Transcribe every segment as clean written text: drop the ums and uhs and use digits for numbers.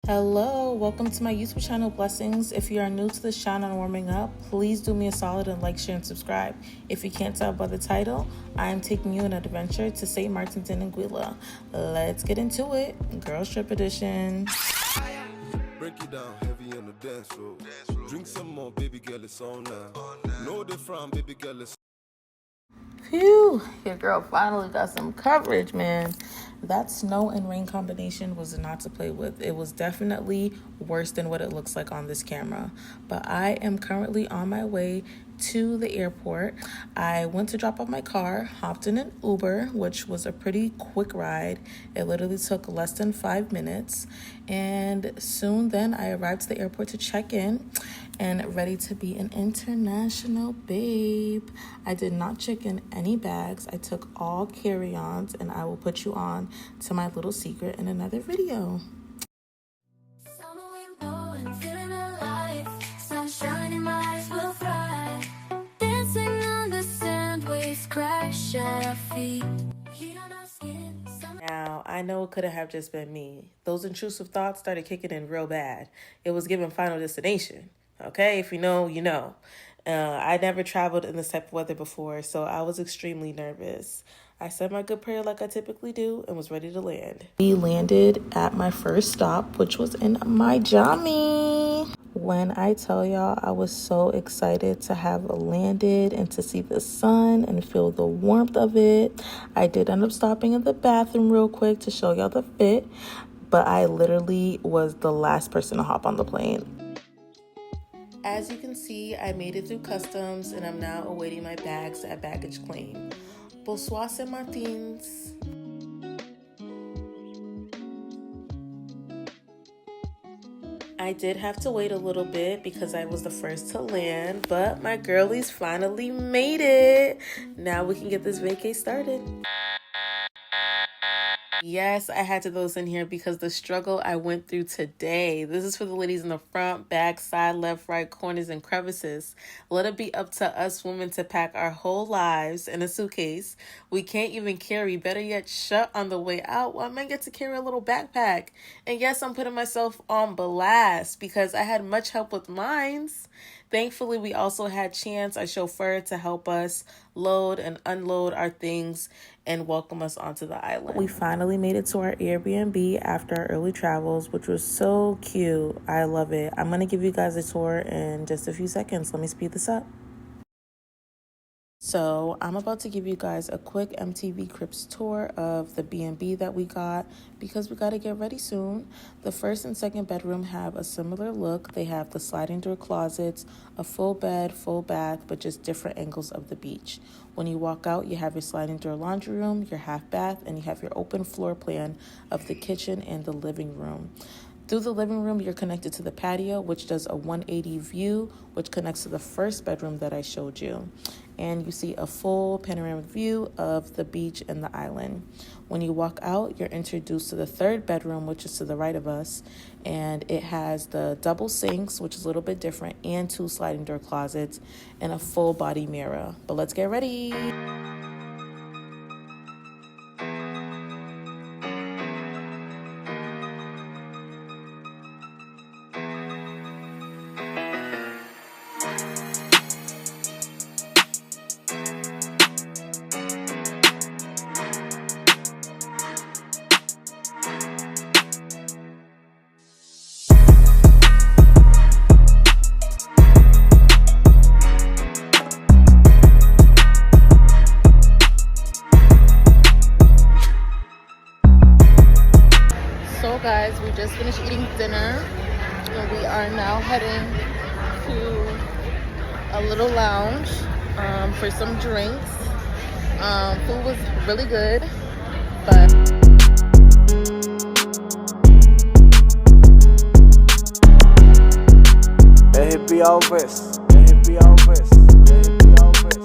Hello, welcome to my YouTube channel, Blessings. If you are new to this channel and warming up, please do me a solid and like, share, and subscribe. If you can't tell by the title, I am taking you on an adventure to St. Martin's in Anguilla. Let's get into it. Girls Trip Edition. Break it down heavy on the dance floor. Drink some more, baby girl, it's on now. No different, baby girl, it's Phew, your girl finally got some coverage, man. That snow and rain combination was not to play with. It was definitely worse than what it looks like on this camera. But I am currently on my way to the airport. I went to drop off my car, hopped in an Uber, which was a pretty quick ride. It literally took less than 5 minutes. And soon then I arrived to the airport to check in and ready to be an international babe. I did not check in any bags. I took all carry-ons, and I will put you on to my little secret in another video. Now, I know it could have just been me. Those intrusive thoughts started kicking in real bad. It was giving Final Destination. Okay, if you know, you know. I never traveled in this type of weather before, so I was extremely nervous. I said my good prayer like I typically do and was ready to land. We landed at my first stop, which was in Miami. When I tell y'all, I was so excited to have landed and to see the sun and feel the warmth of it. I did end up stopping in the bathroom real quick to show y'all the fit, but I literally was the last person to hop on the plane. As you can see, I made it through customs and I'm now awaiting my bags at baggage claim. Bonsoir, St. Martin's. I did have to wait a little bit because I was the first to land, but my girlies finally made it. Now we can get this vacay started. Yes, I had to throw this in here because the struggle I went through today. This is for the ladies in the front, back, side, left, right, corners, and crevices. Let it be up to us women to pack our whole lives in a suitcase we can't even carry. Better yet, shut on the way out. Well, I might get to carry a little backpack. And yes, I'm putting myself on blast because I had much help with mines. Thankfully, we also had Chance, our chauffeur, to help us load and unload our things and welcome us onto the island. We finally made it to our Airbnb after our early travels, which was so cute. I love it. I'm going to give you guys a tour in just a few seconds. Let me speed this up. So I'm about to give you guys a quick MTV Cribs tour of the B&B that we got because we got to get ready soon. The first and second bedroom have a similar look. They have the sliding door closets, a full bed, full bath, but just different angles of the beach. When you walk out, you have your sliding door laundry room, your half bath, and you have your open floor plan of the kitchen and the living room. Through the living room, you're connected to the patio, which does a 180 view, which connects to the first bedroom that I showed you. And you see a full panoramic view of the beach and the island. When you walk out, you're introduced to the third bedroom, which is to the right of us. And it has the double sinks, which is a little bit different, and 2 sliding door closets and a full body mirror. But let's get ready. So guys, we just finished eating dinner and we are now heading to a little lounge for some drinks. Food was really good, but it be all this. It be all this. It be all this.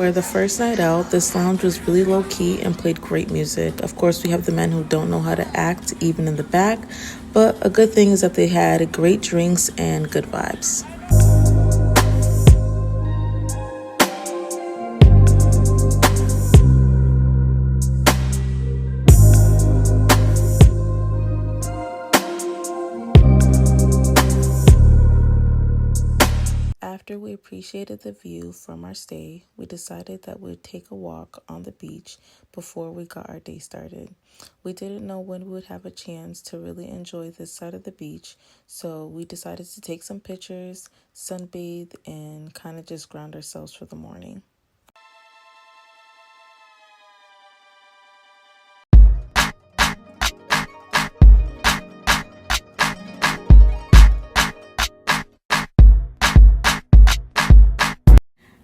for the first night out, this lounge was really low-key and played great music. Of course, we have the men who don't know how to act, even in the back, but a good thing is that they had great drinks and good vibes. After we appreciated the view from our stay, we decided that we'd take a walk on the beach before we got our day started. We didn't know when we would have a chance to really enjoy this side of the beach, so we decided to take some pictures, sunbathe, and kind of just ground ourselves for the morning.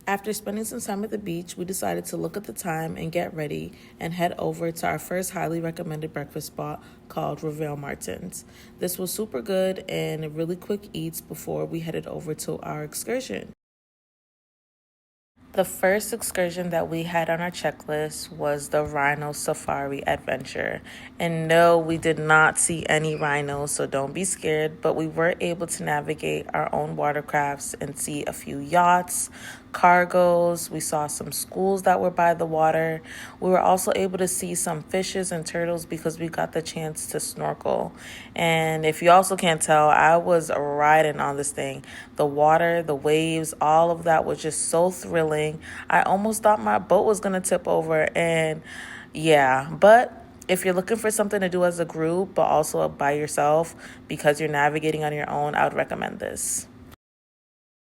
After spending some time at the beach, we decided to look at the time and get ready and head over to our first highly recommended breakfast spot called Reveille Martins. This was super good and really quick eats before we headed over to our excursion. The first excursion that we had on our checklist was the Rhino Safari Adventure. And no, we did not see any rhinos, so don't be scared, but we were able to navigate our own watercrafts and see a few yachts, cargos. We saw some schools that were by the water. We were also able to see some fishes and turtles because we got the chance to snorkel. And if you also can't tell, I was riding on this thing. The water, the waves, all of that was just so thrilling. I almost thought my boat was going to tip over, and yeah, but if you're looking for something to do as a group, but also by yourself because you're navigating on your own, I would recommend this.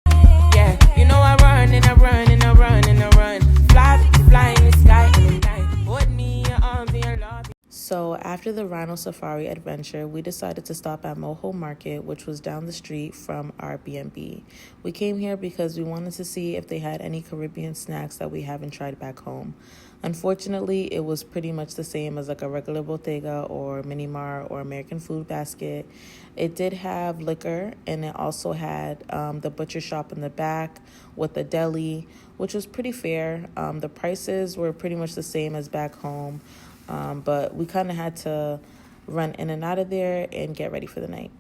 Yeah, you know I run and I run and I run and I run. Fly in the sky every night. Hold me in your arms and your love. So after the Rhino Safari adventure, we decided to stop at Moho Market, which was down the street from our B&B. We came here because we wanted to see if they had any Caribbean snacks that we haven't tried back home. Unfortunately, it was pretty much the same as like a regular Bottega or Mini Mart or American Food Basket. It did have liquor, and it also had the butcher shop in the back with the deli, which was pretty fair. The prices were pretty much the same as back home. But we kind of had to run in and out of there and get ready for the night.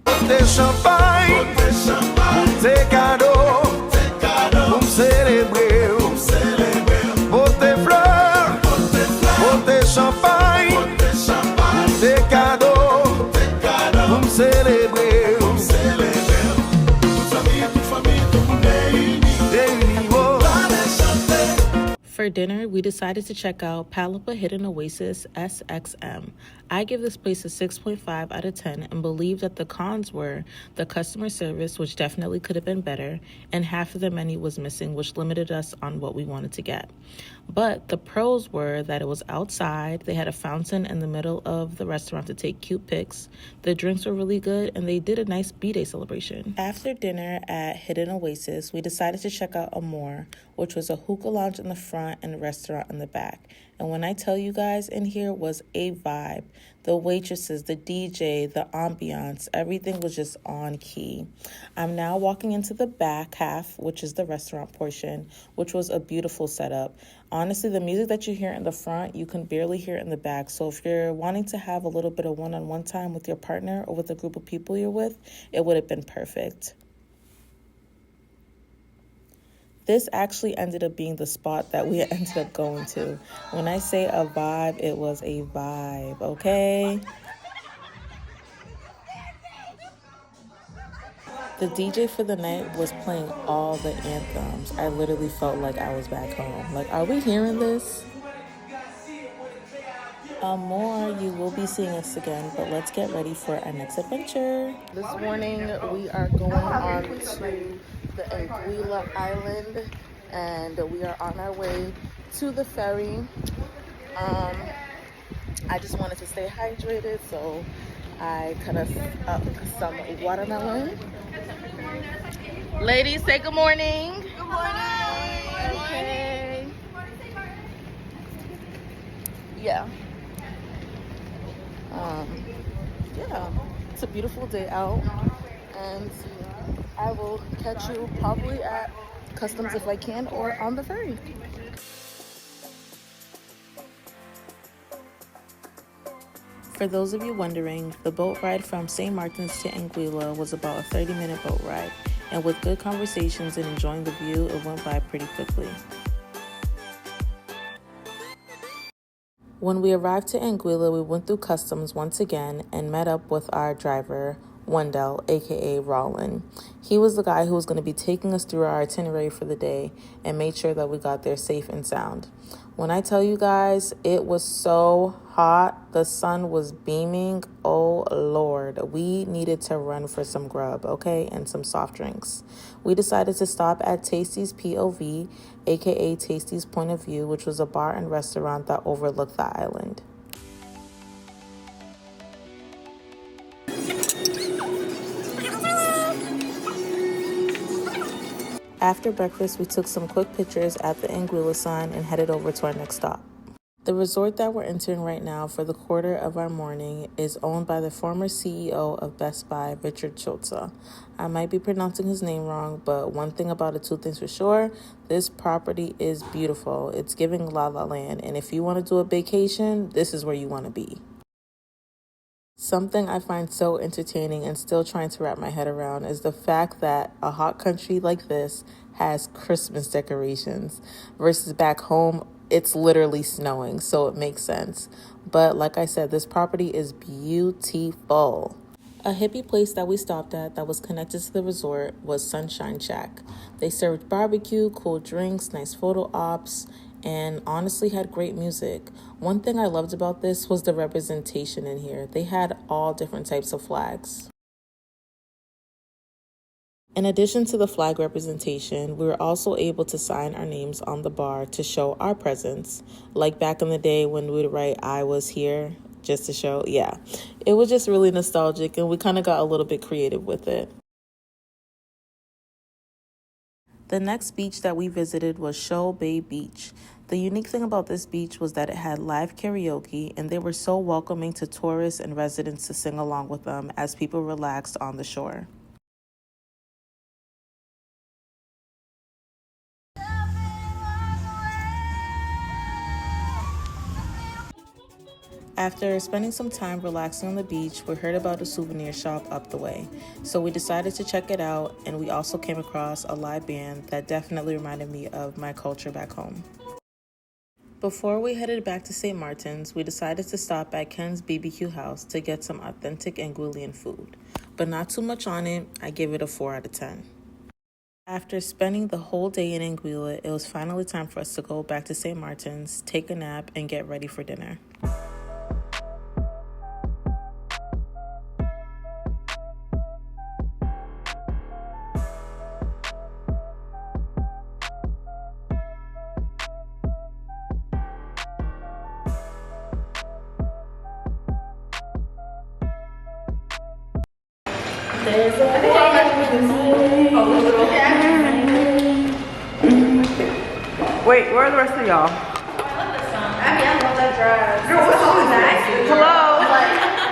For dinner, we decided to check out Palapa Hidden Oasis SXM. I give this place a 6.5 out of 10 and believe that the cons were the customer service, which definitely could have been better, and half of the menu was missing, which limited us on what we wanted to get. But the pros were that it was outside, they had a fountain in the middle of the restaurant to take cute pics, the drinks were really good, and they did a nice B-Day celebration. After dinner at Hidden Oasis, we decided to check out Amore, which was a hookah lounge in the front and a restaurant in the back. And when I tell you guys, in here was a vibe. The waitresses, the DJ, the ambiance, everything was just on key. I'm now walking into the back half, which is the restaurant portion, which was a beautiful setup. Honestly, the music that you hear in the front, you can barely hear it in the back. So if you're wanting to have a little bit of one-on-one time with your partner or with a group of people you're with, it would have been perfect. This actually ended up being the spot that we ended up going to. When I say a vibe, it was a vibe, okay? The DJ for the night was playing all the anthems. I literally felt like I was back home. Like, are we hearing this? More, you will be seeing us again, but let's get ready for our next adventure. This morning, we are going on to the Anguilla Island, and we are on our way to the ferry. I just wanted to stay hydrated, so I cut us up some watermelon. Ladies, say good morning. Good morning. Okay. Yeah. Yeah, it's a beautiful day out, and I will catch you probably at Customs if I can, or on the ferry. For those of you wondering, the boat ride from St. Martin's to Anguilla was about a 30-minute boat ride, and with good conversations and enjoying the view, it went by pretty quickly. When we arrived to Anguilla, we went through customs once again and met up with our driver, Wendell, aka Rollin. He was the guy who was going to be taking us through our itinerary for the day and made sure that we got there safe and sound. When I tell you guys, it was so hot, the sun was beaming, oh Lord, we needed to run for some grub, okay, and some soft drinks. We decided to stop at Tasty's POV, aka Tasty's Point of View, which was a bar and restaurant that overlooked the island. After breakfast, we took some quick pictures at the Anguilla sign and headed over to our next stop. The resort that we're entering right now for the quarter of our morning is owned by the former CEO of Best Buy, Richard Schulze. I might be pronouncing his name wrong, but one thing about it, two things for sure, this property is beautiful. It's giving La La Land, and if you want to do a vacation, this is where you want to be. Something I find so entertaining and still trying to wrap my head around is the fact that a hot country like this has Christmas decorations versus back home, it's literally snowing, so it makes sense. But like I said, this property is beautiful. A hippie place that we stopped at that was connected to the resort was Sunshine Shack. They served barbecue, cool drinks, nice photo ops, and honestly had great music. One thing I loved about this was the representation in here. They had all different types of flags. In addition to the flag representation, we were also able to sign our names on the bar to show our presence. Like back in the day when we would write, "I was here," just to show, yeah. It was just really nostalgic, and we kind of got a little bit creative with it. The next beach that we visited was Shoal Bay Beach. The unique thing about this beach was that it had live karaoke, and they were so welcoming to tourists and residents to sing along with them as people relaxed on the shore. After spending some time relaxing on the beach, we heard about a souvenir shop up the way. So we decided to check it out, and we also came across a live band that definitely reminded me of my culture back home. Before we headed back to St. Martin's, we decided to stop at Ken's BBQ House to get some authentic Anguillan food. But not too much on it, I give it a 4 out of 10. After spending the whole day in Anguilla, it was finally time for us to go back to St. Martin's, take a nap, and get ready for dinner. Wait, where are the rest of y'all? I love that dress. Girl, what's on the back? Hello?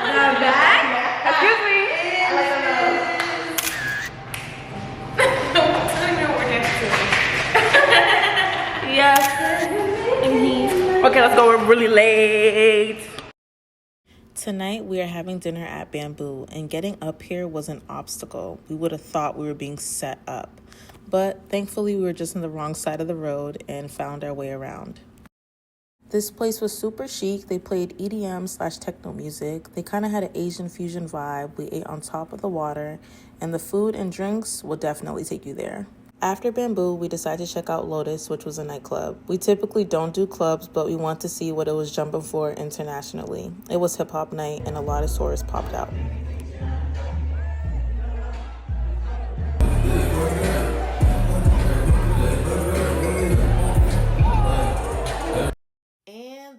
The back? Excuse me? Yes. Okay, let's go. We're really late. Tonight, we are having dinner at Bamboo, and getting up here was an obstacle. We would have thought we were being set up. But thankfully, we were just on the wrong side of the road and found our way around. This place was super chic. They played EDM/techno music. They kind of had an Asian fusion vibe. We ate on top of the water, and the food and drinks will definitely take you there. After Bamboo, we decided to check out Lotus, which was a nightclub. We typically don't do clubs, but we want to see what it was jumping for internationally. It was hip-hop night, and a lot of tourists popped out.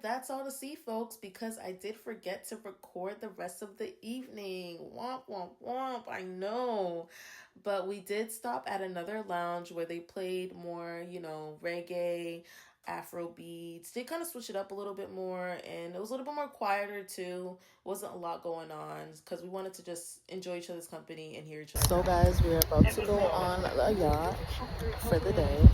That's all to see, folks, because I did forget to record the rest of the evening. Womp, womp, womp. I know. But we did stop at another lounge where they played more, reggae, Afro beats. They kind of switched it up a little bit more, and it was a little bit more quieter too. Wasn't a lot going on because we wanted to just enjoy each other's company and hear each other. So guys, we're about to go on a yacht for the day.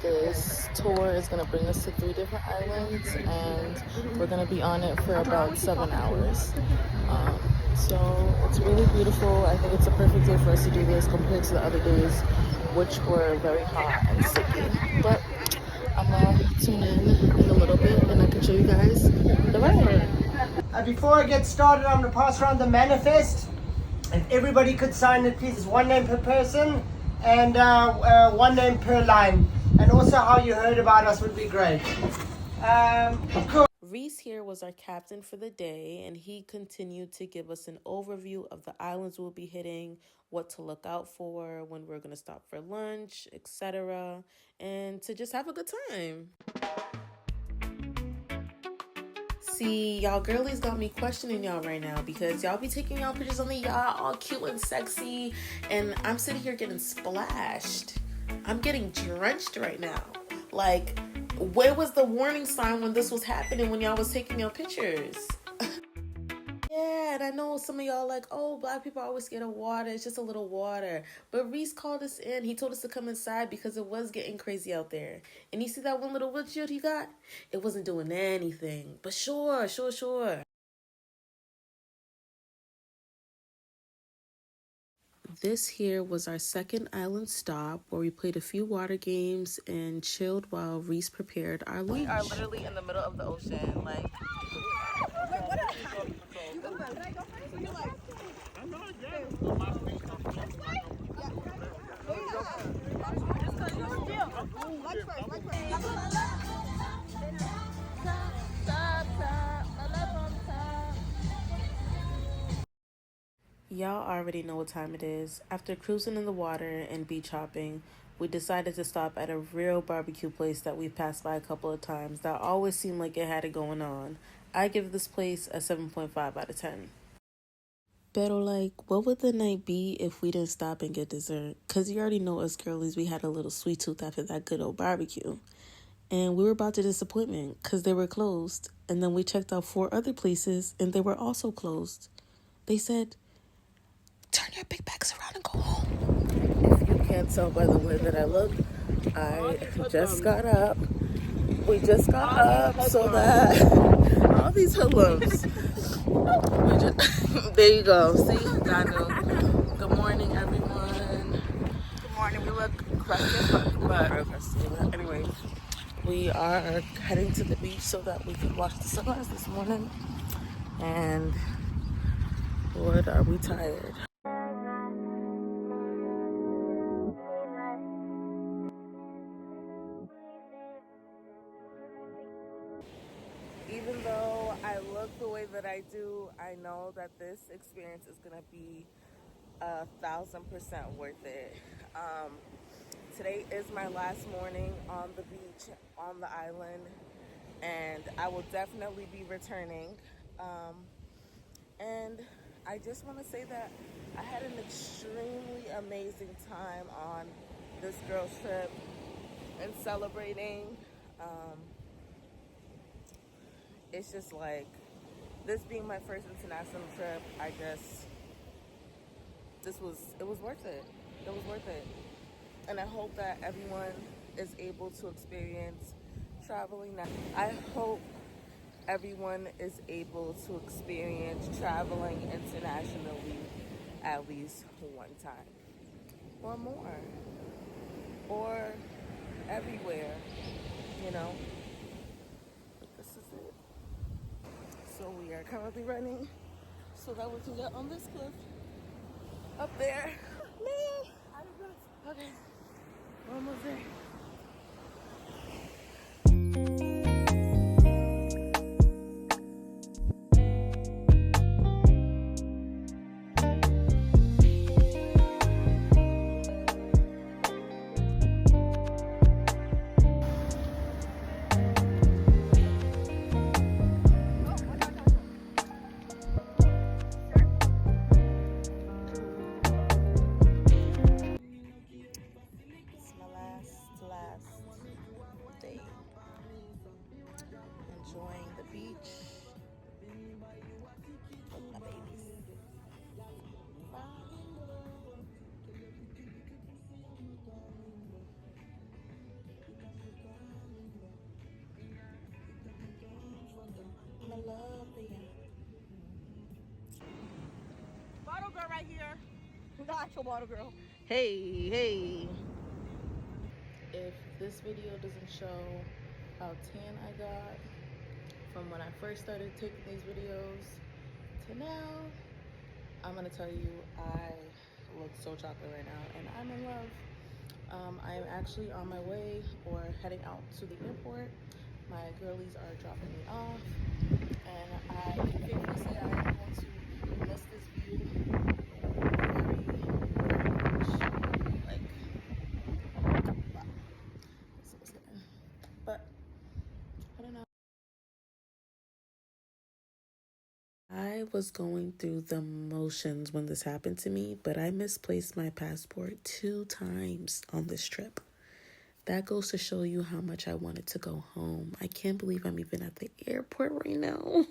This tour is going to bring us to 3 different islands, and we're going to be on it for about 7 hours. So it's really beautiful. I think it's a perfect day for us to do this compared to the other days, which were very hot and sticky. But I'm going to tune in a little bit, and I can show you guys the ride. Before I get started, I'm going to pass around the manifest. If everybody could sign it, please. One name per person and one name per line. And also how you heard about us would be great. Cool. Reese here was our captain for the day, and he continued to give us an overview of the islands we'll be hitting, what to look out for, when we're going to stop for lunch, etc., and to just have a good time. See, y'all girlies got me questioning y'all right now because y'all be taking y'all pictures on the yacht all cute and sexy, and I'm sitting here getting splashed. I'm getting drenched right now. Like, where was the warning sign when this was happening when y'all was taking your pictures? Yeah, and I know some of y'all like, oh, black people are always scared of water. It's just a little water. But Reese called us in. He told us to come inside because it was getting crazy out there. And you see that one little windshield he got? It wasn't doing anything. But sure. This here was our second island stop where we played a few water games and chilled while Reese prepared our lunch. We are literally in the middle of the ocean, like... Y'all already know what time it is. After cruising in the water and beach hopping, we decided to stop at a real barbecue place that we've passed by a couple of times that always seemed like it had it going on. I give this place a 7.5 out of 10. Pero like, what would the night be if we didn't stop and get dessert? Because you already know us girlies, we had a little sweet tooth after that good old barbecue. And we were about to disappointment because they were closed. And then we checked out 4 other places and they were also closed. They said, turn your big bags around and go home. If you can't tell by the way that I look, I just got up. We just got up so that all these hoodlums. There you go. See, Dadu. Good morning, everyone. Good morning. We look crusty, but Real crusty. Anyway, we are heading to the beach so that we can watch the sunrise this morning. And Lord, are we tired. Even though I look the way that I do, I know that this experience is going to be 1,000% worth it. Today is my last morning on the beach, on the island, and I will definitely be returning. And I just want to say that I had an extremely amazing time on this girls' trip and celebrating. It's just like, this being my first international trip, it was worth it. It was worth it. And I hope that everyone is able to experience traveling. I hope everyone is able to experience traveling internationally at least one time. Or more. Or everywhere, you know. But this is it. So we are currently running so that we can get on this cliff up there. Man, okay, we're almost there. Day. Enjoying the beach with my babies. I love the bottle girl right here. The actual bottle girl. Hey. If this video doesn't show how tan I got from when I first started taking these videos to now, I'm gonna tell you, I look so chocolate right now, and I'm in love. I am actually on my way or heading out to the airport. My girlies are dropping me off, and I can faithfully say I am going to miss this view very, very much. Like, wow. So sad. But I don't know. I was going through the motions when this happened to me, but I misplaced my passport 2 times on this trip. That goes to show you how much I wanted to go home. I can't believe I'm even at the airport right now.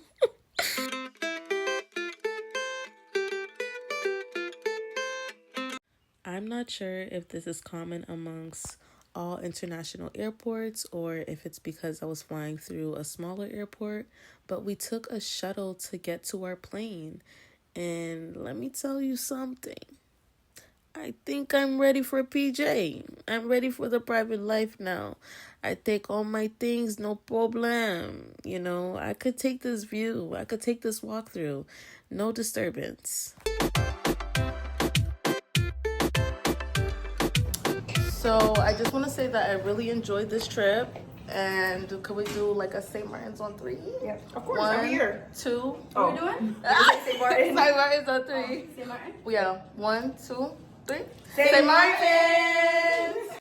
I'm not sure if this is common amongst all international airports or if it's because I was flying through a smaller airport, but we took a shuttle to get to our plane. And let me tell you something. I think I'm ready for PJ. I'm ready for the private life now. I take all my things, no problem. You know, I could take this view. I could take this walkthrough. No disturbance. So I just want to say that I really enjoyed this trip. And could we do like a St. Martin's on 3? Yeah, of course. 1, I'm here. 2. What are we doing? St. Martin. St. Martin's on 3. St. Martin? Yeah, 1, 2, 3. St. Martin.